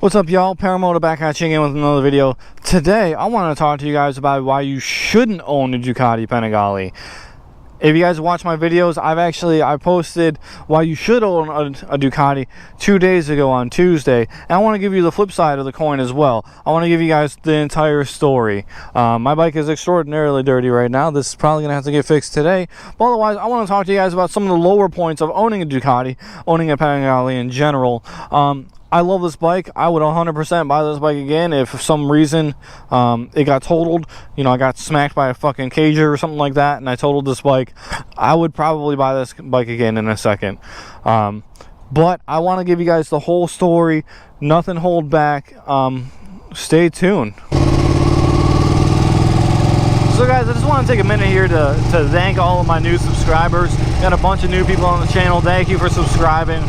What's up, y'all? Paramotor back at you again with another video. Today I want to talk to you guys about why you shouldn't own a Ducati Panigale. If you guys watch my videos, I posted why you should own a Ducati 2 days ago on Tuesday, and I want to give you the flip side of the coin as well. I want to give you guys the entire story. My bike is extraordinarily dirty right now. This is probably going to have to get fixed today, but otherwise I want to talk to you guys about some of the lower points of owning a Ducati, owning a Panigale in general. I love this bike. I would 100% buy this bike again if for some reason it got totaled. You know, I got smacked by a fucking cager or something like that and I totaled this bike. I would probably buy this bike again in a second. But I want to give you guys the whole story. Nothing hold back. Stay tuned. So guys, I just want to take a minute here to thank all of my new subscribers. Got a bunch of new people on the channel. Thank you for subscribing.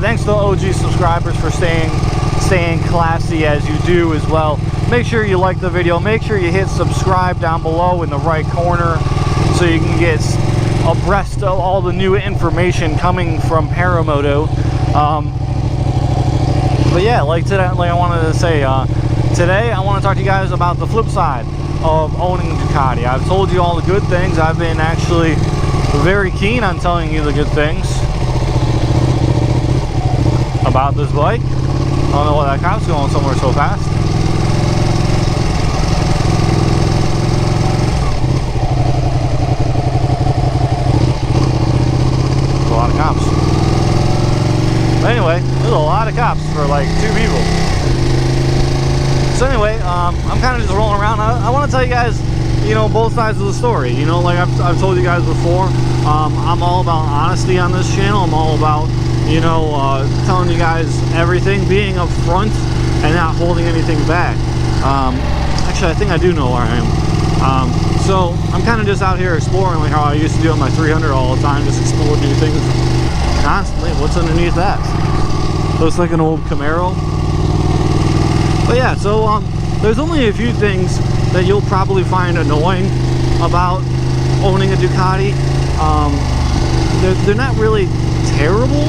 Thanks to the OG subscribers for staying classy as you do as well. Make sure you like the video. Make sure you hit subscribe down below in the right corner so you can get abreast of all the new information coming from Paramoto. But yeah, like I wanted to say, today I want to talk to you guys about the flip side of owning a Ducati. I've told you all the good things. I've been actually very keen on telling you the good things about this bike. I don't know why that cop's going somewhere so fast. There's a lot of cops. But anyway, there's a lot of cops for like 2 people. So anyway, I'm kind of just rolling around. I want to tell you guys, you know, both sides of the story. You know, like I've told you guys before, I'm all about honesty on this channel. I'm all about, you know, telling you guys everything, being upfront and not holding anything back. Actually, I think I do know where I am. So I'm kind of just out here exploring like how I used to do on my 300 all the time, just explore new things constantly. What's underneath that? Looks like an old Camaro. But yeah, so there's only a few things that you'll probably find annoying about owning a Ducati. They're not really terrible,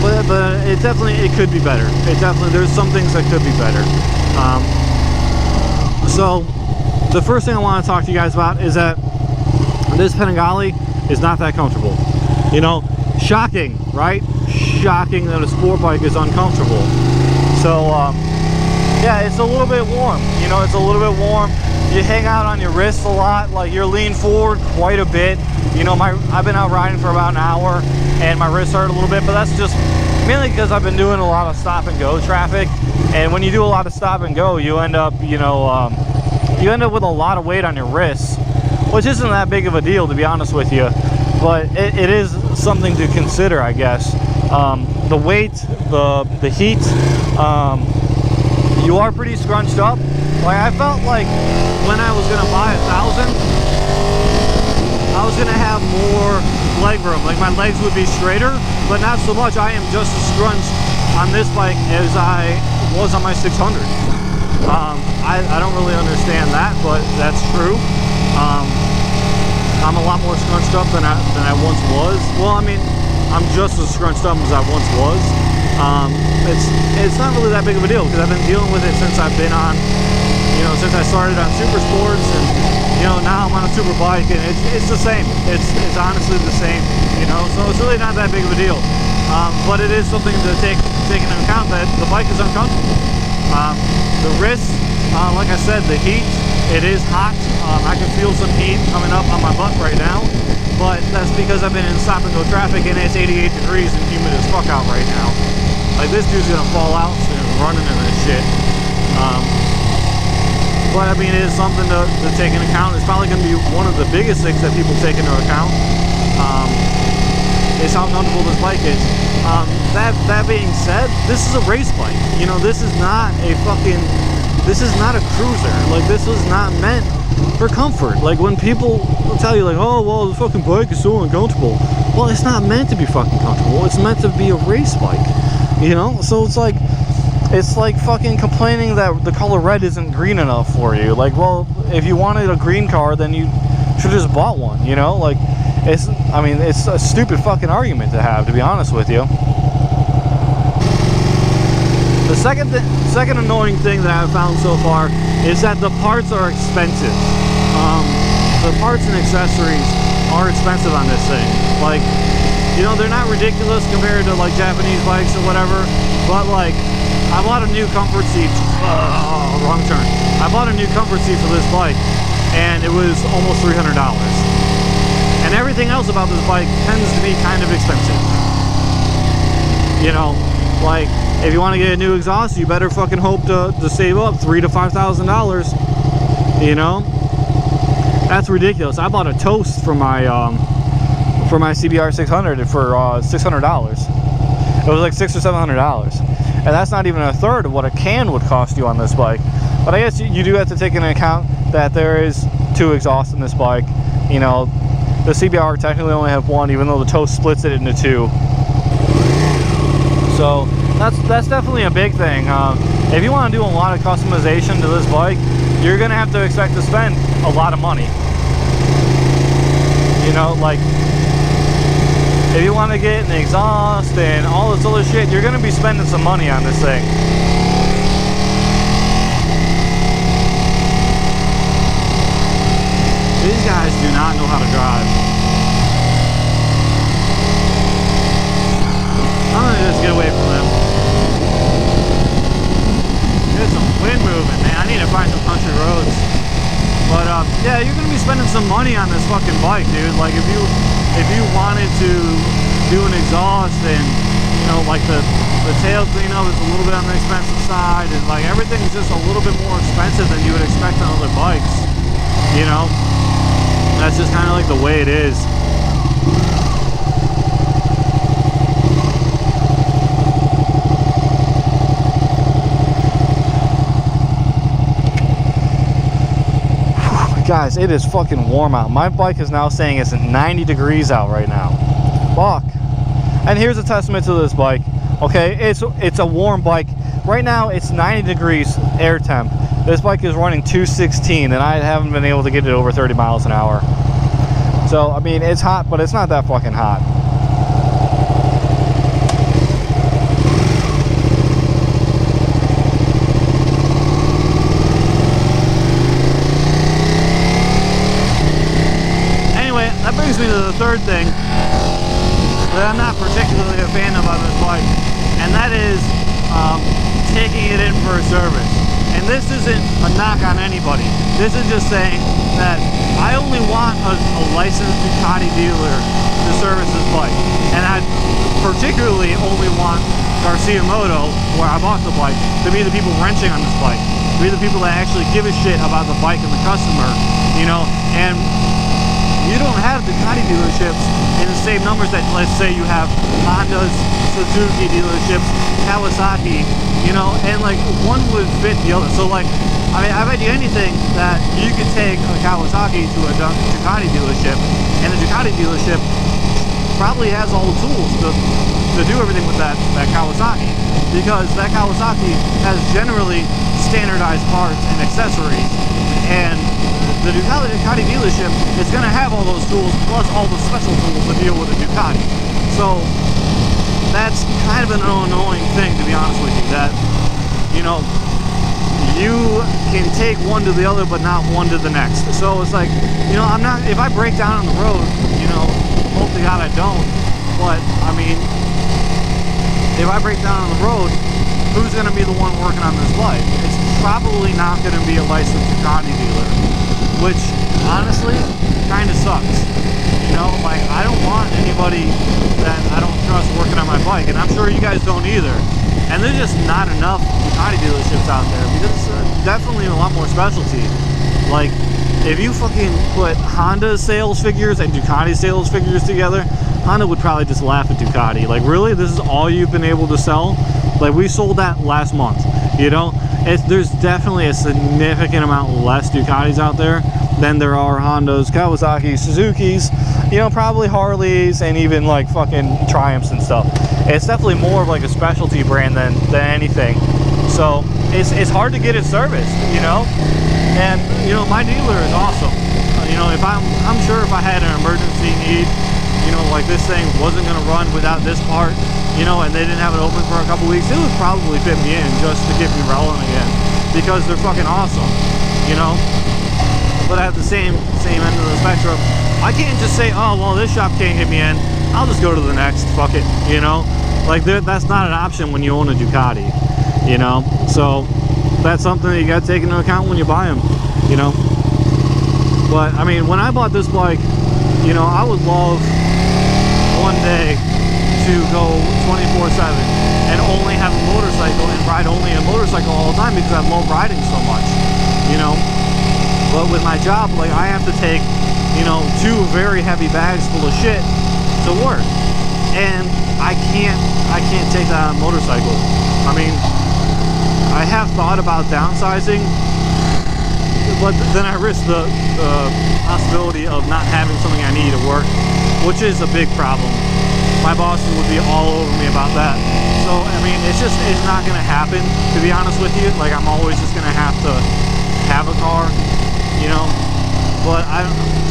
but it could be better. There's some things that could be better. So the first thing I want to talk to you guys about is that this Panigale is not that comfortable. You know, shocking, right? Shocking that a sport bike is uncomfortable. So yeah, it's a little bit warm. You know, it's a little bit warm. You hang out on your wrists a lot, like you're leaned forward quite a bit. You know, I've been out riding for about an hour and my wrists hurt a little bit, but that's just mainly because I've been doing a lot of stop and go traffic. And when you do a lot of stop and go, you end up, you know, you end up with a lot of weight on your wrists, which isn't that big of a deal, to be honest with you. But it is something to consider, I guess. The weight, the heat, you are pretty scrunched up. Like I felt like when I was gonna buy 1,000, I was gonna have more leg room. Like my legs would be straighter, but not so much. I am just as scrunched on this bike as I was on my 600. I don't really understand that, but that's true. I'm a lot more scrunched up than I once was. Well, I mean, I'm just as scrunched up as I once was. It's not really that big of a deal because I've been dealing with it since I've been on, you know, since I started on super sports, and you know, now I'm on a super bike, and it's the same. It's honestly the same, you know. So it's really not that big of a deal. But it is something to take into account that the bike is uncomfortable. The wrists, like I said, the heat. It is hot. I can feel some heat coming up on my butt right now, but that's because I've been in stop and go traffic and it's 88 degrees and humid as fuck out right now. Like this dude's gonna fall out soon running in this shit. But I mean, it is something to take into account. It's probably gonna be one of the biggest things that people take into account. Is how comfortable this bike is. That being said, this is a race bike. You know, this is not a cruiser. Like, this was not meant for comfort. Like, when people tell you like, oh, well, the fucking bike is so uncomfortable. Well, it's not meant to be fucking comfortable. It's meant to be a race bike. You know? So it's like fucking complaining that the color red isn't green enough for you. Like, well, if you wanted a green car, then you should have just bought one, you know? Like, I mean, it's a stupid fucking argument to have, to be honest with you. The second annoying thing that I've found so far is that the parts are expensive. The parts and accessories are expensive on this thing. Like, you know, they're not ridiculous compared to like Japanese bikes or whatever, but like, I bought a new comfort seat. Wrong turn. I bought a new comfort seat for this bike, and it was almost $300. And everything else about this bike tends to be kind of expensive. You know, like, if you want to get a new exhaust, you better fucking hope to save up $3,000 to $5,000. You know, that's ridiculous. I bought a toast for my CBR 600 for $600. It was like $600 or $700, and that's not even a third of what a can would cost you on this bike. But I guess you do have to take into account that there is 2 exhausts in this bike. You know, the CBR technically only have 1, even though the toast splits it into 2. So that's definitely a big thing. If you want to do a lot of customization to this bike, you're gonna have to expect to spend a lot of money. You know, like, if you want to get an exhaust and all this other shit, you're gonna be spending some money on this thing. These guys do not know how to drive. I'm gonna just get away from them. There's some wind movement, man. I need to find some country roads. But yeah, you're gonna be spending some money on this fucking bike, dude. Like, if you wanted to do an exhaust and, you know, like the tail cleanup is a little bit on the expensive side, and like everything's just a little bit more expensive than you would expect on other bikes. You know, that's just kind of like the way it is. Guys, it is fucking warm out. My bike is now saying it's 90 degrees out right now. Fuck. And here's a testament to this bike. Okay, it's a warm bike. Right now it's 90 degrees air temp. This bike is running 216, and I haven't been able to get it over 30 miles an hour. So I mean, it's hot, but it's not that fucking hot. That brings me to the third thing that I'm not particularly a fan of on this bike, and that is taking it in for a service. And this isn't a knock on anybody. This is just saying that I only want a licensed Ducati dealer to service this bike. And I particularly only want Garcia Moto, where I bought the bike, to be the people wrenching on this bike. To be the people that actually give a shit about the bike and the customer, you know. And you don't have Ducati dealerships in the same numbers that, let's say, you have Honda's, Suzuki dealerships, Kawasaki, you know, and like one would fit the other. So like, I mean, I bet you anything that you could take a Kawasaki to a Ducati dealership, and the Ducati dealership probably has all the tools to do everything with that Kawasaki, because that Kawasaki has generally standardized parts and accessories, and the Ducati dealership is going to have all those tools plus all the special tools to deal with a Ducati. So that's kind of an annoying thing, to be honest with you, that, you know, you can take one to the other but not one to the next. So it's like, you know, I'm not, if I break down on the road, you know, hope to God I don't, but I mean, if I break down on the road, who's going to be the one working on this bike? It's probably not going to be a licensed Ducati dealer, which honestly kind of sucks. You know, like, I don't want anybody that I don't trust working on my bike, and I'm sure you guys don't either. And there's just not enough Ducati dealerships out there, because it's definitely a lot more specialty. Like, if you fucking put Honda sales figures and Ducati sales figures together, Honda would probably just laugh at Ducati. Like, really? This is all you've been able to sell? Like, we sold that last month, you know? There's definitely a significant amount less Ducatis out there than there are Hondas, Kawasaki's, Suzuki's, you know, probably Harleys, and even like fucking Triumphs and stuff. It's definitely more of like a specialty brand than anything. So it's hard to get it serviced, you know? And, you know, my dealer is awesome. You know, if I'm sure if I had an emergency need, you know, like this thing wasn't gonna run without this part, you know, and they didn't have it open for a couple weeks, it would probably fit me in just to get me rolling again, because they're fucking awesome, you know. But at the same end of the spectrum, I can't just say, oh well, this shop can't get me in, I'll just go to the next, fuck it, you know. Like that's not an option when you own a Ducati, you know. So that's something that you got to take into account when you buy them, you know. But I mean, when I bought this bike, you know, I would love one day to go 24/7 and only have a motorcycle and ride only a motorcycle all the time, because I love riding so much, you know. But with my job, like, I have to take, you know, 2 very heavy bags full of shit to work, and I can't take that on a motorcycle. I mean, I have thought about downsizing, but then I risk the possibility of not having something I need at work, which is a big problem. My bosses would be all over me about that. So I mean, it's not gonna happen, to be honest with you. Like, I'm always just gonna have to have a car, you know. But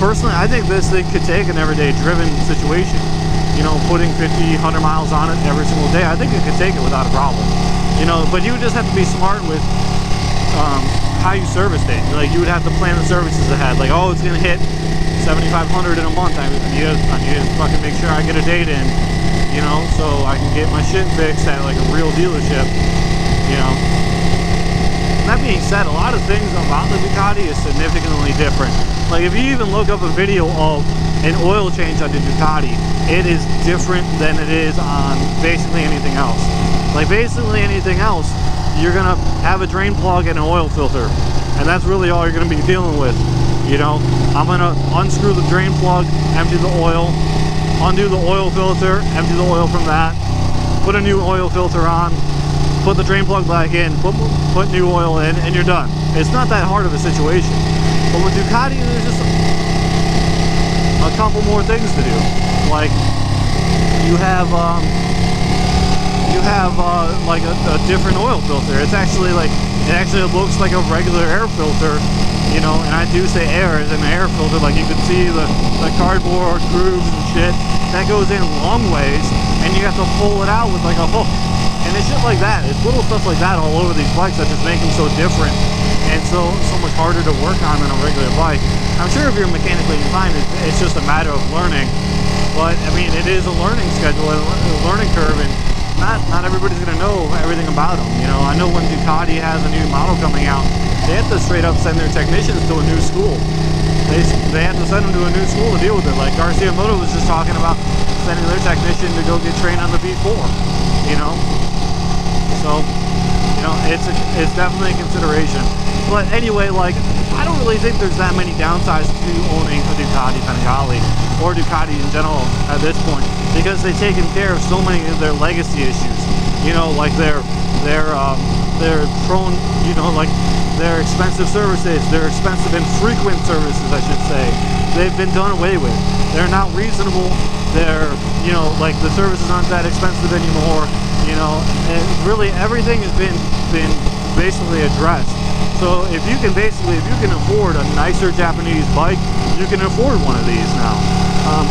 personally, I think this thing could take an everyday driven situation, you know, putting 50, 100 miles on it every single day. I think it could take it without a problem, you know. But you would just have to be smart with how you serviced it. Like, you would have to plan the services ahead. Like, oh, it's gonna hit 7,500 in a month. I need to fucking make sure I get a date in, you know, so I can get my shit fixed at like a real dealership, you know. That being said, a lot of things about the Ducati is significantly different. Like, if you even look up a video of an oil change on the Ducati, it is different than it is on basically anything else. Like, basically anything else, you're gonna have a drain plug and an oil filter, and that's really all you're gonna be dealing with, you know. I'm gonna unscrew the drain plug, empty the oil, undo the oil filter, empty the oil from that, put a new oil filter on, put the drain plug back in, put new oil in, and you're done. It's not that hard of a situation. But with Ducati, there's just a couple more things to do. Like, you have like a different oil filter. It's actually like, it actually looks like a regular air filter, you know. And I do say air as an air filter. Like, you can see the cardboard grooves and shit that goes in long ways, and you have to pull it out with like a hook. And it's shit like that. It's little stuff like that all over these bikes that just make them so different and so much harder to work on than a regular bike. I'm sure if you're mechanically inclined, it's just a matter of learning. But I mean, it is a learning schedule and a learning curve, and not everybody's gonna know everything about them. You know, I know when Ducati has a new model coming out, they have to straight up send their technicians to a new school. They have to send them to a new school to deal with it. Like Garcia Moto was just talking about sending their technician to go get trained on the V4. You know. So, you know, it's definitely a consideration. But anyway, like, I don't really think there's that many downsides to owning a Ducati Panigale or Ducati in general at this point, because they've taken care of so many of their legacy issues. You know, like they're prone, you know, like their expensive services, their expensive and frequent services, I should say. They've been done away with. They're not reasonable. They're, you know, like the services aren't that expensive anymore. You know, and really everything has been basically addressed. So if you can afford a nicer Japanese bike, you can afford one of these now.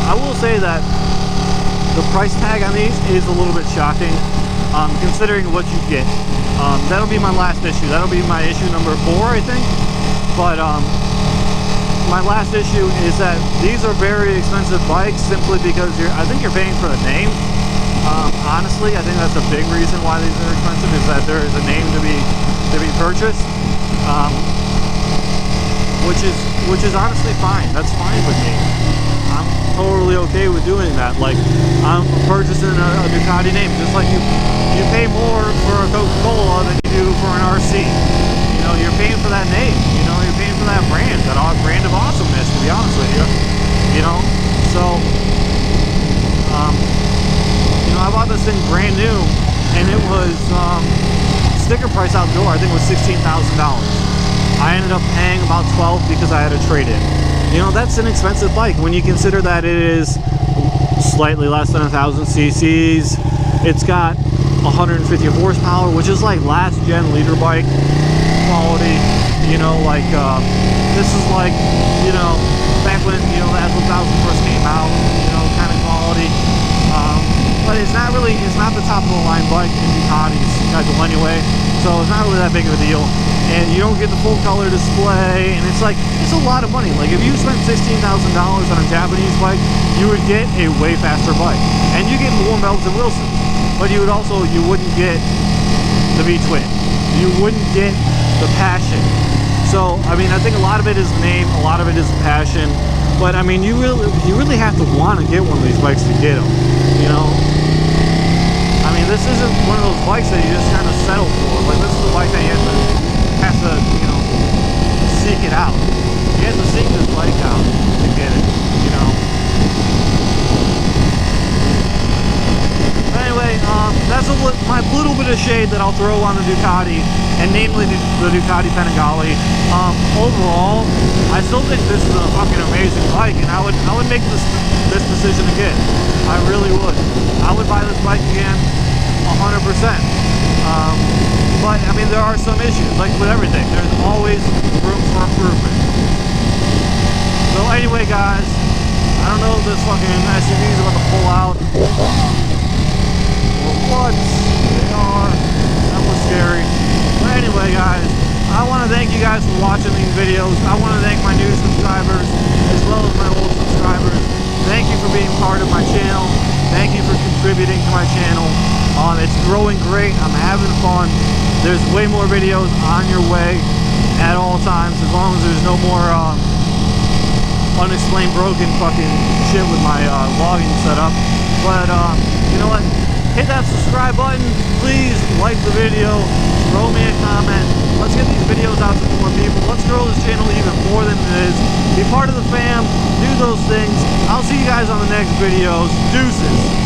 I will say that the price tag on these is a little bit shocking, considering what you get. That'll be my last issue. That'll be my issue number 4, I think. But my last issue is that these are very expensive bikes simply because I think you're paying for the name. Honestly, I think that's a big reason why these are expensive, is that there is a name to be purchased, which is honestly fine. That's fine with me. I'm totally okay with doing that. Like, I'm purchasing a Ducati name, just like you pay more for a Coca-Cola than you do for an RC. You know, you're paying for that name. You know, you're paying for that brand of awesomeness, to be honest with you. You know, so you know, I bought this thing brand new, and it was sticker price out the door. I think it was $16,000. I ended up paying about $12,000 because I had a trade-in. You know, that's an expensive bike when you consider that it is slightly less than 1,000 cc's. It's got 150 horsepower, which is like last gen leader bike quality. You know, like this is like, you know, back when, you know, the S1000 first came out, you know, kind of quality. but it's not the top of the line bike in Ducati's schedule anyway, so it's not really that big of a deal. And you don't get the full color display, and it's a lot of money. Like if you spent $16,000 on a Japanese bike, you would get a way faster bike, and you get more bells and Wilsons, but you wouldn't get the V-twin, you wouldn't get the passion. So I mean, I think a lot of it is the name, a lot of it is the passion, but I mean, you really have to want to get one of these bikes to get them, you know. I mean, this isn't one of those bikes that you just kind of settle for. Like, this is a bike that you have to, you know, seek it out. You have to seek this bike out to get it, you know. But anyway, that's my little bit of shade that I'll throw on the Ducati, and namely the Ducati Panigale. Overall, I still think this is a fucking amazing bike, and I would make this decision again. I really would. I would buy this bike again, 100%. But I mean, there are some issues, like with everything. There's always room for improvement. So anyway, guys, I don't know if this fucking SUV is about to pull out or what. They are. That was scary. But anyway, guys, I want to thank you guys for watching these videos. I want to thank my new subscribers as well as my old subscribers. Thank you for being part of my channel. Thank you for contributing to my channel. It's growing great. I'm having fun. There's way more videos on your way at all times, as long as there's no more unexplained broken fucking shit with my vlogging setup. But you know what? Hit that subscribe button. Please like the video. Throw me a comment. Let's get these videos out to more people. Let's grow this channel even more than it is. Be part of the fam. Do those things. I'll see you guys on the next videos. Deuces.